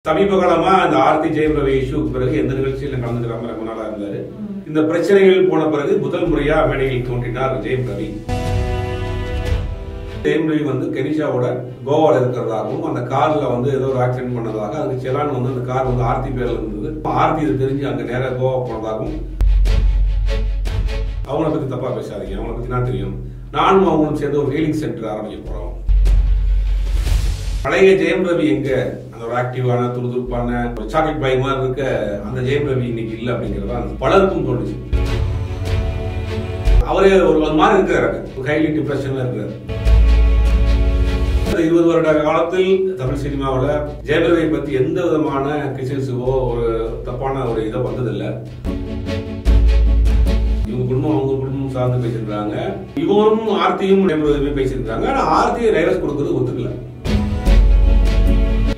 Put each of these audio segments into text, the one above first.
சமீப காலமா அந்த ஆர்த்தி ஜெயம் ரவி இஷ்யூக்கு பிறகு எந்த நிகழ்ச்சியில் கலந்துக்கிறாம ரொம்ப நாளா இருந்தாரு. இந்த பிரச்சனைகள் போன பிறகு முதல் முறையா மேடையில் தோன்றினார் ஜெயம் ரவி. ஜெயம் ரவி வந்து கெனிஷாவோட கோவால இருக்கிறதாகவும் அந்த கார்ல வந்து ஏதோ ஒரு ஆக்சிடென்ட் பண்ணதாக அதுக்கு செலான் வந்து அந்த கார் வந்து ஆர்த்தி பேர்ல இருந்தது. ஆர்த்தி இது தெரிஞ்சு அங்க நேரம் கோவா போனதாகவும் அவங்கள பத்தி தப்பா பேசாதீங்க, அவங்கள பத்தி நான் தெரியும், நானும் அவங்களும் சேர்ந்து ஒரு ஹீலிங் சென்டர் ஆரம்பிக்க போறோம். பழைய ஜெயம் ரவி எங்க அந்த ஒரு ஆக்டிவான துருதுருப்பான சாக்லேட் பாய் மாதிரி இருக்க அந்த ஜெயம் ரவி இன்னைக்கு இல்ல அப்படிங்கறதா பலருக்கும் தோணுச்சு. அவரே ஒரு மாதிரி இருக்கிறாரு, ஹைலி டிப்ரெஷன்ல இருக்கிறாரு. 20 வருட காலத்தில் தமிழ் சினிமாவில் ஜெயம் ரவி பத்தி எந்த விதமான கிசிவோ ஒரு தப்பான ஒரு இதை வந்ததில்லை. இவங்க குடும்பம் அவங்க குடும்பம் சார்ந்து பேசிருக்காங்க, இவரும் ஆர்த்தியும் பேசியிருக்காங்க. ஆனா ஆர்த்தியை டைவர்ஸ் கொடுக்கறது ஒத்துக்கல.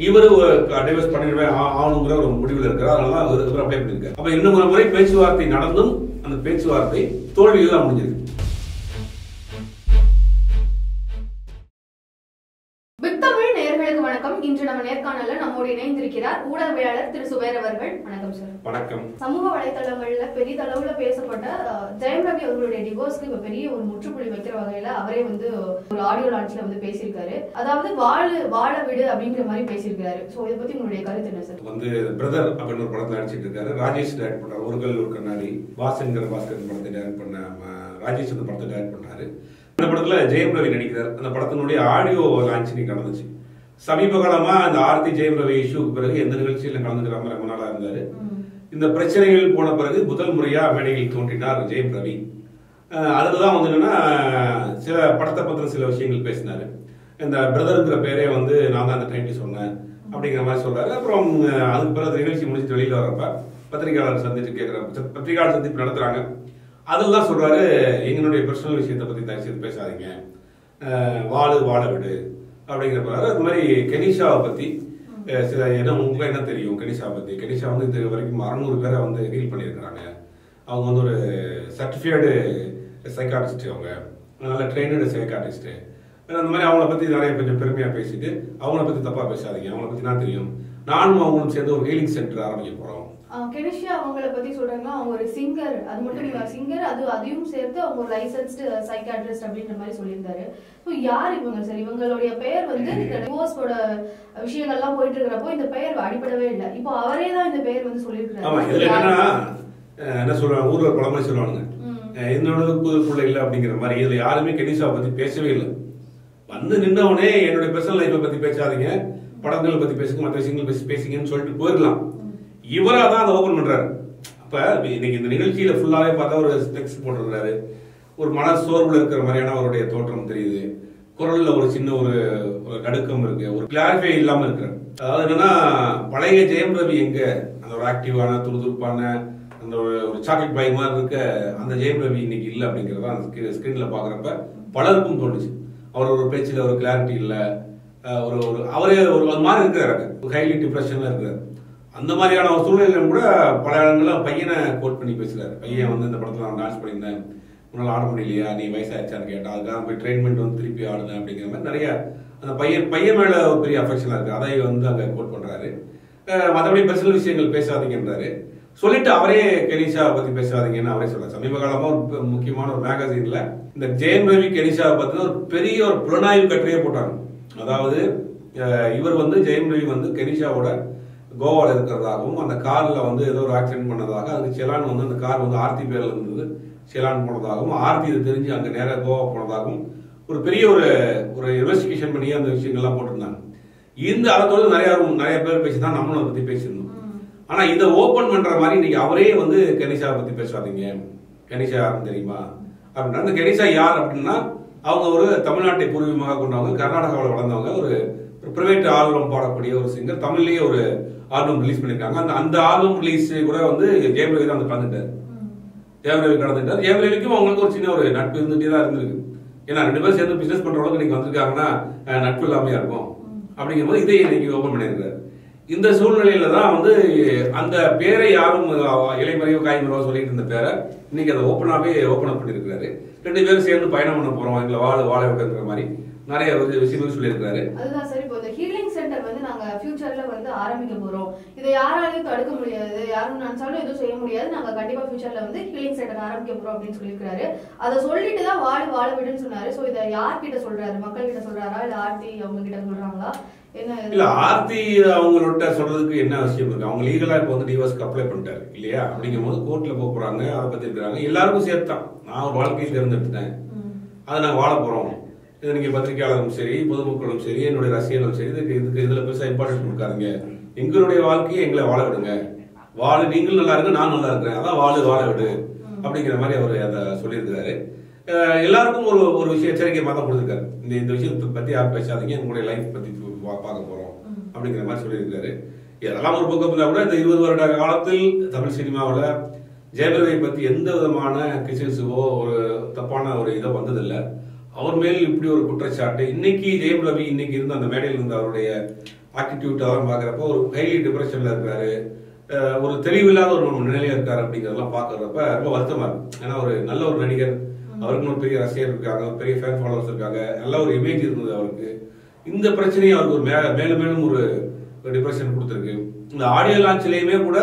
இவரு டைவர்ஸ் பண்ணிடுவேன் ஆகணுங்கிற ஒரு முடிவில் இருக்கிறார். அதனால அவர் அப்ளை பண்ணிருக்காரு. அப்ப இன்னும் ஒரு முறை பேச்சுவார்த்தை நடந்தும் அந்த பேச்சுவார்த்தை தோல்வியில் தான் முடிஞ்சிருக்கு. வணக்கம். இன்று நம்ம நேர்காணல்ல நம்மோடு இணைந்திருக்கிறார் ஊடகவியலாளர் திரு சுபேர் அவர்கள். வணக்கம் சார். வணக்கம். சமூக வலைதளங்கள்ல பெரிதளவுல பேசப்பட்ட ஜெயம் ரவி அவர்களுடைய டிவோர்ஸ்க்கு இப்ப பெரிய ஒரு முற்றுப்புள்ளி வைக்கிற வகையில அவரே வந்து ஒரு ஆடியோ லான்ச்ல வந்து பேசியிருக்காரு. அதாவது வாழ விடு அப்படிங்கிற மாதிரி பேசியிருக்காரு. சோ இதை பத்தி உங்களுடைய கருத்து என்ன சார்? வந்து பிரதர் அப்படின்னு ஒரு படத்தை நடிச்சிட்டு இருக்காரு. ராஜேஷ் டைரக்ட் பண்றாரு. ஒரு கல் ஒரு கண்ணாடி பாஸ்கர் படத்தை டைரக்ட் பண்ண ராஜேஷ் அந்த படத்தை டைரக்ட் பண்ணாரு. அந்த படத்துல ஜெயம் ரவி நடிக்கிறார். அந்த படத்தினுடைய ஆடியோ லான்ச் நடந்துச்சு. சமீப காலமா அந்த ஆர்த்தி ஜெயம் ரவி இஷ்யூக்கு பிறகு எந்த நிகழ்ச்சியில் கலந்துக்கிறாம ரொம்ப நாளா இருந்தாரு. இந்த பிரச்சனைகள் போன பிறகு முதல் முறையா மேடையில் தோன்றினார் ஜெயம் ரவி. அதுலதான் வந்து என்னன்னா சில படத்தை பத்திர சில விஷயங்கள் பேசினாரு. இந்த பிரதருங்கிற பேரே வந்து நான் தான் அந்த டைம் சொன்னேன் அப்படிங்கிற மாதிரி சொல்றாரு. அப்புறம் அதுக்கு பிறகு நிகழ்ச்சி முடிச்சுட்டு வெளியில வரப்ப பத்திரிகையாளர் சந்திச்சு கேட்கிறாங்க, பத்திரிகையாளர் சந்திப்பு நடத்துறாங்க. அதெல்லாம் சொல்றாரு, எங்களுடைய பர்சனல் விஷயத்தை பத்தி தயவுசெய்து பேசாதீங்க, வாழ விடு அப்படிங்கிற. அது மாதிரி கெனிஷாவை பத்தி சில உங்களுக்கு என்ன தெரியும் கெனிஷாவை பத்தி? கெனிஷா வந்து இது வரைக்கும் 600 பேரை வந்து ஹீல் பண்ணியிருக்கிறாங்க. அவங்க வந்து ஒரு சர்டிஃபைடு சைக்காட்ரிஸ்ட், அவங்க நல்ல ட்ரெயினடு சைக்காட்ரிஸ்ட். அந்த மாதிரி அவங்கள பத்தி நிறைய கொஞ்சம் பெருமையா பேசிட்டு அவங்கள பத்தி தப்பா பேசாதீங்க, அவங்கள பத்தி நான் தெரியும், நானும் அவங்களும் சேர்ந்து ஒரு ஹீலிங் சென்டர் ஆரம்பிக்க போறோம். கெனிஷா அவங்கள பத்தி சொல்றாங்கன்னா அவங்க ஒரு சிங்கர், அது மட்டும் இல்ல சிங்கர், அதையும் சேர்த்து அவங்க ஒரு லைசன்ஸ்டு சைக்காட்ரிஸ்ட் அப்படின்ற மாதிரி சொல்லியிருந்தாரு. யார் இவங்க சார்? இவங்களுடைய பெயர் வந்து டிவோர்ஸோட விஷயங்கள்லாம் போயிட்டு இருக்கிறப்போ இந்த பெயர் அடிப்படவே இல்லை. இப்போ அவரே தான் இந்த பெயர் வந்து சொல்லியிருக்கிறாரு. என்ன சொல்றாங்க, ஊர்ல ஒரு பழமொழி சொல்லுவாங்க, என்னோட புதுக்குள்ள இல்லை அப்படிங்கிற மாதிரி. இதுல யாருமே கெனிஷாவை பத்தி பேசவே இல்லை. வந்து நின்றவனே என்னுடைய பர்சனல் லைஃபை பத்தி பேசாதீங்க, படங்களை பத்தி பேசுங்க, மற்ற விஷயங்கள் பேசிங்கன்னு சொல்லிட்டு போயிடலாம். இவரா தான் அதை ஓபன் பண்றாரு. அப்ப இன்னைக்கு இந்த நிகழ்ச்சியில ஃபுல்லாவே பார்த்தா ஒரு டெக்ஸ்ட் போட்டிருக்காரு. ஒரு மன சோர்வுல இருக்கிற மாதிரியான அவருடைய தோற்றம் தெரியுது. குரல்ல ஒரு சின்ன ஒரு நடுக்கம் இருக்கு, ஒரு கிளாரிஃபை இல்லாம இருக்கிறார். அதாவது என்னன்னா பழைய ஜெயம் ரவி எங்க அந்த ஒரு ஆக்டிவான துருதுருப்பான அந்த ஒரு சாக்லேட் பாய் மாதிரி இருக்க அந்த ஜெயம் ரவி இன்னைக்கு இல்ல அப்படிங்கறத அந்த ஸ்கிரீன்ல பாக்குறப்ப பலருக்கும் தோணுச்சு. அவர் ஒரு பேச்சுல ஒரு கிளாரிட்டி இல்ல, அவரே ஒரு மாதிரி இருக்கிறாரு, ஹைலி டிப்ரெஷன்ல இருக்கிறாரு. அந்த மாதிரியான ஒரு சூழ்நிலையிலும் கூட பல இடங்கள்ல பையனை கோட் பண்ணி பேசுறாரு. பையன் வந்து இந்த படத்துல நான் டான்ஸ் பண்ணியிருந்தேன், உன்னால ஆட முடியலையா, நீ வயசாச்சான்னு கேட்டா அதுக்காக போய் ட்ரெயின்மெண்ட் வந்து திருப்பி ஆடுனேன் அப்படிங்கிற மாதிரி நிறைய அந்த பையன் மேல ஒரு பெரிய அஃபெக்ஷனா இருக்கு. அதை வந்து அங்க கோட் பண்றாரு. மற்றபடி பர்சனல் விஷயங்கள் பேசாதீங்கன்றாரு. சொல்லிட்டு அவரே கெனிஷாவை பத்தி பேசாதீங்கன்னு அவரே சொல்றாரு. சமீப காலமா ஒரு முக்கியமான ஒரு மேகசீன்ல இந்த ஜெயம் ரவி கெனிஷாவை பத்தின ஒரு பெரிய ஒரு புலனாய்வு கட்டுரையே போட்டாங்க. அதாவது இவர் வந்து ஜெயம் ரவி வந்து கெனிஷாவோட கோவால இருக்கிறதாகவும் அந்த கார்ல வந்து ஏதோ ஒரு ஆக்சிடென்ட் பண்ணதாக அதுக்கு செலான் வந்து அந்த கார் வந்து ஆர்த்தி பேர்ல இருந்தது, செலான் போனதாகவும் ஆர்த்தி இது தெரிஞ்சு அங்க நேரம் கோவா போனதாகவும் ஒரு பெரிய ஒரு இன்வெஸ்டிகேஷன் பண்ணி அந்த விஷயங்கள்லாம் போட்டிருந்தாங்க. இந்த அதோடு நிறைய பேர் பேசிதான் நம்மளும் அதை பத்தி பேசியிருந்தோம். ஆனா இதை ஓபன் பண்ற மாதிரி இன்னைக்கு அவரே வந்து கெனிஷாவை பத்தி பேசாதீங்க, கெனிஷா யாருன்னு தெரியுமா அப்படின்னா. அந்த கெனிஷா யார் அப்படின்னா அவங்க ஒரு தமிழ்நாட்டை பூர்வீகமாக கொண்டவங்க, கர்நாடகாவில் வளர்ந்தவங்க, ஒரு பிரைவேட் ஆல்பம் பாடக்கூடிய ஒரு சிங்கர். தமிழ்லயே ஒரு ஆல்பம் ரிலீஸ் பண்ணிருக்காங்க. அந்த ஆல்பம் ரிலீஸ் கூட வந்து ஜெயம் ரவி தான் வந்து கலந்துட்டாரு. ஜெயம் ரவிக்கும் அவங்களுக்கு ஒரு சின்ன ஒரு நட்பு இருந்துட்டே தான் இருந்திருக்கு. ஏன்னா 2 பேரும் சேர்ந்து பிசினஸ் பண்ற அளவுக்கு இன்னைக்கு வந்திருக்காங்கன்னா நட்பு இல்லாமையா இருக்கும். அப்படிங்கும் போது இதை இன்னைக்கு ஓபன் பண்ணியிருக்காரு. இந்த சூழ்நிலையில தான் வந்து அந்த பேரை யாரும் இலைமறைவோ காய்மறைவோ சொல்லிட்டு இருந்த பேரை இன்னைக்கு அதை ஓபன் பண்ணிருக்காரு. 2 பேரும் சேர்ந்து பயணம் பண்ண போறோம், எங்களை வாழ விட்டுங்கிற மாதிரி நிறைய விஷயங்கள் சொல்லியிருக்காரு. அதுதான் சார். இப்போ இந்த ஹீலிங் சென்டர் வந்து நாங்க ஃபியூச்சர்ல வந்து ஆரம்பிக்க போறோம். இதை யாராலையும் தடுக்க முடியாது, யாரும் நினைச்சாலும் எதுவும் செய்ய முடியாது. நாங்க கண்டிப்பா ஃபியூச்சர்ல வந்து ஹீலிங் சென்டர் ஆரம்பிக்க போறோம் அப்படின்னு சொல்லியிருக்காரு. அதை சொல்லிட்டு தான் வாழ விடுன்னு சொன்னாரு. சோ இதை யார்கிட்ட சொல்றாரு? மக்கள் கிட்ட சொல்றாரா இல்ல ஆர்த்தி அவங்க கிட்ட சொல்றாங்களா? இல்ல ஆர்த்தி அவங்களோட சொல்றதுக்கு என்ன அவசியம் இருக்கு? அவங்க லீகலா இப்ப வந்து டிவோர்ஸ்க்கு அப்ளை பண்ணிட்டாரு இல்லையா? அப்படிங்கும் போது கோர்ட்ல போறாங்க, அதை பத்தி இருக்கிறாங்க. எல்லாருக்கும் சேர்த்தான் நான் ஒரு வாழ்க்கையை தேர்ந்தெடுத்தேன், அதை நாங்க வாழ போறோம். இது நீங்க பத்திரிகையாளரும் சரி, பொதுமக்களும் சரி, என்னுடைய ரசிகர்களும் சரி, இதுக்கு இதுல பெருசா இம்பார்ட்டன்ட் கொடுக்காதீங்க. எங்களுடைய வாழ்க்கையை எங்களை வாழ விடுங்க. நீங்களும் நல்லா இருங்க, நான் நல்லா இருக்கிறேன், அதான் வாழ விடு அப்படிங்கிற மாதிரி அவர் அதை சொல்லியிருக்கிறாரு. எல்லாருக்கும் ஒரு விஷயம் எச்சரிக்கை தான் கொடுத்துருக்காரு. இந்த விஷயத்தை பத்தி யாரும் பேசாதீங்க, உங்களுடைய லைஃப் பத்தி பார்க்க போறோம் அப்படிங்கிற மாதிரி சொல்லியிருக்காரு. இதெல்லாம் ஒரு பக்கத்துல கூட இந்த 20 வருட காலத்தில் தமிழ் சினிமாவில் ஜெயபிரவியை பத்தி எந்த விதமான கிசிசுவோ ஒரு தப்பான ஒரு இதோ வந்ததில்லை. அவர் மேல் இப்படி ஒரு குற்றச்சாட்டு இன்னைக்கு ஜெயபிரவி இன்னைக்கு இருந்த அந்த மேடையில் இருந்த அவருடைய ஆட்டிடியூட் அதெல்லாம் பாக்குறப்ப ஒரு ஹைலி டிப்ரெஷன்ல இருக்காரு, ஒரு தெளிவில்லாத ஒரு நிலையில இருக்காரு அப்படிங்கறதெல்லாம் பாக்குறப்ப ரொம்ப வருத்தமா இருக்கு. ஏன்னா ஒரு நல்ல ஒரு நடிகர், அவருக்கு ஒரு பெரிய ரசிகர் இருக்காங்க, பெரிய ஃபேன் ஃபாலோவர்ஸ் இருக்காங்க, நல்ல ஒரு இமேஜ் இருந்தது அவருக்கு. இந்த பிரச்சனையை அவருக்கு ஒரு மேலும் ஒரு டிப்ரெஷன் கொடுத்துருக்கு. இந்த ஆடியோ லான்ச்லயுமே கூட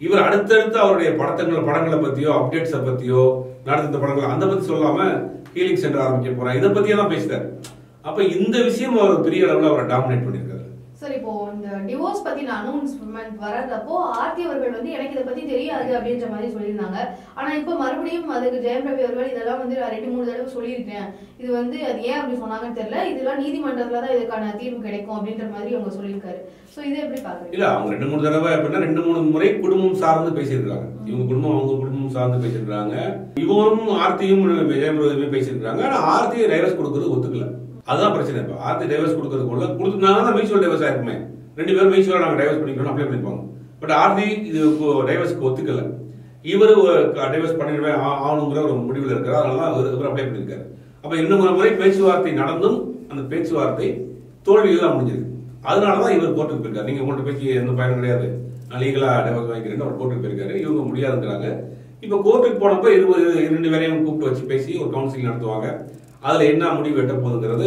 இவர் அடுத்தடுத்து அவருடைய படங்களை பத்தியோ அப்டேட்ஸை பத்தியோ நடந்த படங்கள் அந்த பத்தி சொல்லாம ஹீலிங் சென்டர் ஆரம்பிக்க போறாங்க இதை பத்தியே தான் பேசிட்டாரு. அப்ப இந்த விஷயம் அவர் பெரிய அளவுல அவரை டாமினேட் பண்ணிருக்காரு. சார் இப்போ இந்த டிவோர்ஸ் பத்தின அனௌன்ஸ்மெண்ட் வரப்போ ஆர்த்தி அவர்கள் வந்து எனக்கு இதை பத்தி தெரியாது அப்படின்ற மாதிரி சொல்லியிருந்தாங்க. ஆனா இப்ப மறுபடியும் அதுக்கு ஜெயம் ரவி அவர்கள் இதெல்லாம் வந்து 2-3 தடவை சொல்லியிருக்கேன், இது வந்து அது ஏன் அப்படி சொன்னாங்கன்னு தெரியல, இதெல்லாம் நீதிமன்றத்துலதான் இதுக்கான தீர்வு கிடைக்கும் அப்படின்ற மாதிரி அவங்க சொல்லியிருக்காரு. சோ இதை எப்படி பாக்குறீங்க? இல்ல அவங்க 2-3 தடவை அப்படின்னா 2-3 முறை குடும்பம் சார்ந்து பேசியிருக்காங்க. இவங்க குடும்பம் அவங்க குடும்பம் சார்ந்து பேசியிருக்காங்க. இவரும் ஆர்த்தியும் ஜெயம் ரவியுமே பேசியிருக்காங்க. ஆனா ஆர்த்தியை டைவர்ஸ் கொடுக்கறது ஒத்துக்கல. அதுதான் பிரச்சனை. இப்ப ஆர்த்தி டைவர்ஸ் கொடுக்கறதுக்குள்ள கொடுத்துருந்தாங்கன்னா மியூச்சுவல் டைவர்ஸ் ஆயிருக்குமே, 2 பேரும் மியூச்சுவலா நாங்க டைவர்ஸ் பண்ணிக்கணும் அப்ளை பண்ணிருப்பாங்க. பட் ஆர்த்தி இது டைவர்ஸ்க்கு ஒத்துக்கல. இவரு டைவர்ஸ் பண்ணிடுவே ஆகணுங்கிற ஒரு முடிவில் இருக்கிறார். அதனால இவர் அப்ளை பண்ணிருக்காரு. அப்ப 2-3 முறை பேச்சுவார்த்தை நடந்தும் அந்த பேச்சுவார்த்தை தோல்வியில் தான் முடிஞ்சிருக்கு. அதனாலதான் இவர் கோர்ட்டுக்கு போயிருக்காரு. நீங்க உங்கள்கிட்ட பேசி எந்த பயனும் கிடையாது, நான் லீகலா டைவர்ஸ் வாங்கிக்கிறேன்னு அவர் கோர்ட்டுக்கு போயிருக்காரு. இவங்க முடியாதுங்கிறாங்க. இப்ப கோர்ட்டுக்கு போனப்ப 2 பேரையும் கூப்பிட்டு வச்சு பேசி ஒரு கவுன்சிலிங் நடத்துவாங்க. அதுல என்ன முடிவு எட்ட போகுதுங்கிறது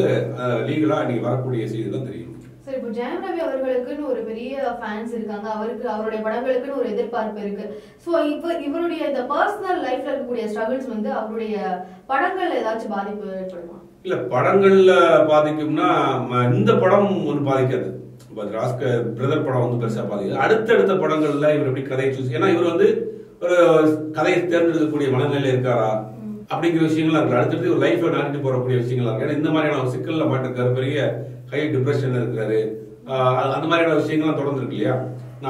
லீகலா நீங்க வரக்கூடிய செய்தி தான் தெரியும். சரி, இப்போ ஜெயம் ரவி அவர்களுக்குன்னு ஒரு பெரிய ஃபேன்ஸ் இருக்காங்க, அவருடைய படங்களுக்குன்னு ஒரு எதிர்பார்ப்பு இருக்கு. சோ இவருடைய இந்த பர்சனல் லைஃப்ல இருக்கக்கூடிய ஸ்ட்ரகிள்ஸ் வந்து அவருடைய படங்கள்ல ஏதாச்சும் பாதிப்பு ஏற்படுமா? இல்ல படங்கள்ல பாதிக்கும்னா இந்த படம் ஒன்று பாதிக்காது. பிரதர் படம் வந்து பெருசா பாதிக்காது. அடுத்தடுத்த படங்கள்ல இவர் எப்படி கதையை சூஸ், ஏன்னா இவர் வந்து ஒரு கதையை தேர்ந்தெடுக்கக்கூடிய மனநிலையில இருக்காரா அப்படிங்கிற விஷயங்கள்லாம் இருக்கு. அடுத்தடுத்து ஒரு லைஃப்ல நடந்துட்டு போறக்கூடிய விஷயங்களா இருக்கு. ஏன்னா இந்த மாதிரியான ஒரு சிக்கல்ல மாட்டிருக்காரு, பெரிய ஹை டிப்ரெஷன்ல இருக்காரு, அந்த மாதிரியான விஷயங்கள்லாம் தொடர்ந்து இருக்கு இல்லையா.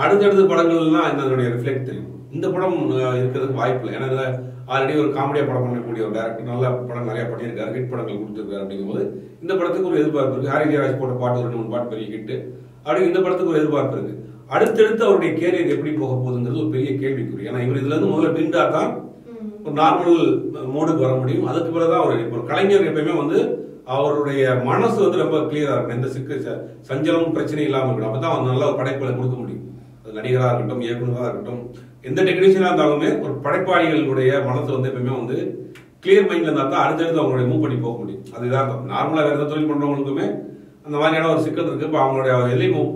அடுத்தடுத்த படங்கள்லாம் அதனுடைய ரிஃப்ளெக்ட் தெரியும். இந்த படம் இருக்கிறதுக்கு வாய்ப்பு இல்லை. ஏன்னா ஆல்ரெடி ஒரு காமெடியா படம் பண்ணக்கூடிய ஒரு டேரக்டர், நல்ல படம் நிறைய பண்ணியிருக்காரு, ஹிட் படங்கள் கொடுத்துருக்காரு. அப்படிங்கும்போது இந்த படத்துக்கு ஒரு எதிர்பார்ப்பு இருக்கு. ஹாரி ஜெயராஜ் போட்ட பாட்டு 2-3 பாட்டு பெரிய ஹிட், அப்படி இந்த படத்துக்கு ஒரு எதிர்பார்ப்பு இருக்கு. அடுத்தடுத்து அவருடைய கேரியர் எப்படி போக போகுதுங்கிறது ஒரு பெரிய கேள்விக்குறி. ஏன்னா இவர் இதுல இருந்து முதல்ல பிண்டா தான் ஒரு நார்மல் மோடுக்கு வர முடியும். அதுக்கு பிறகுதான் ஒரு கலைஞர் எப்பயுமே வந்து அவருடைய மனசு வந்து ரொம்ப கிளியரா இருக்கணும், எந்த சஞ்சலம் பிரச்சனை இல்லாம இருக்கணும். அப்பதான் அவங்க நல்ல ஒரு படைப்புகளை கொடுக்க முடியும். அது நடிகராக இருக்கட்டும், இயக்குநராக இருக்கட்டும், எந்த டெக்னீஷியனா இருந்தாலுமே ஒரு படைப்பாளிகளுடைய மனசு வந்து எப்பயுமே வந்து கிளியர் மைண்ட்ல இருந்தா தான் அடுத்தடுத்து அவங்களுடைய மூவ் பண்ணி போக முடியும். அதுதான் நார்மலா வேற எந்த தொழில் பண்றவங்களுக்குமே அந்த மாதிரியான ஒரு சிக்கல் இருக்கு. இப்போ அவங்களுடைய எல்லையும்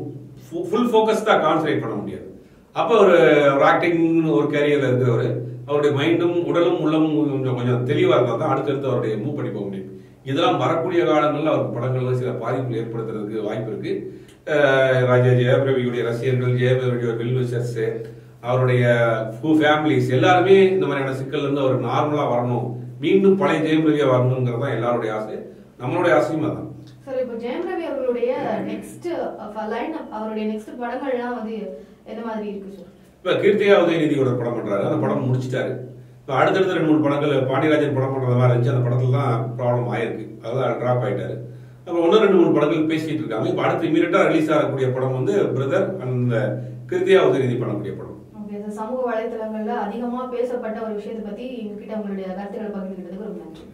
ஃபுல் ஃபோக்கஸ்டா கான்சன்ட்ரேட் பண்ண முடியாது. அப்போ ஒரு ஆக்டிங் ஒரு கேரியர்ல இருக்கிறவர் அவருடைய மைண்டும் உடலும் உள்ளமும் கொஞ்சம் தெளிவா இருந்தா தான் அடுத்தடுத்து அவருடைய மூவ் பண்ணி போக முடியும். இதெல்லாம் வரக்கூடிய காலங்களில் அவருக்கு படங்கள்ல சில பாதிப்புகள் ஏற்படுத்துறதுக்கு வாய்ப்பு இருக்கு. ஜெயபிரவியுடைய ரசிகர்கள், ஜெயபிரவியுடைய வெல்விஷர்ஸ், அவருடைய ஃபேமிலிஸ் எல்லாருமே இந்த மாதிரியான சிக்கல்ல இருந்து அவர் நார்மலா வரணும், மீண்டும் பழைய ஜெயபிரவியா வரணுங்கிறது தான் எல்லாருடைய ஆசை, நம்மளுடைய ஆசையும் அதான். சார், இப்போ ஜெயம் ரவி அவர்களுடைய நெக்ஸ்ட் லைன் அவருடைய நெக்ஸ்ட் படங்கள்லாம் வந்து எந்த மாதிரி இருக்கு சார்? இப்ப கீர்த்தியா உதயநிதியோட படம் பண்றாரு, அந்த படம் முடிச்சிட்டாரு. இப்ப அடுத்தடுத்த 2-3 படங்கள் பாண்டியராஜன் படம் பண்றது மாதிரி இருந்துச்சு, அந்த படத்துல தான் ப்ராப்ளம் ஆயிருக்கு, அதாவது டிராப் ஆயிட்டாரு. அப்புறம் 1-2-3 படங்கள் பேசிட்டு இருக்காங்க. இப்ப அடுத்து இமீடியட்டா ரிலீஸ் ஆகக்கூடிய படம் வந்து பிரதர் அந்த கீர்த்தியா உதயநிதி பண்ணக்கூடிய படம். சமூக வலைதளங்கள்ல அதிகமா பேசப்பட்ட ஒரு விஷயத்தை பத்தி எங்ககிட்ட உங்களுடைய கருத்துக்களை பகிர்ந்துக்கிட்டதுக்கு ரொம்ப நன்றி.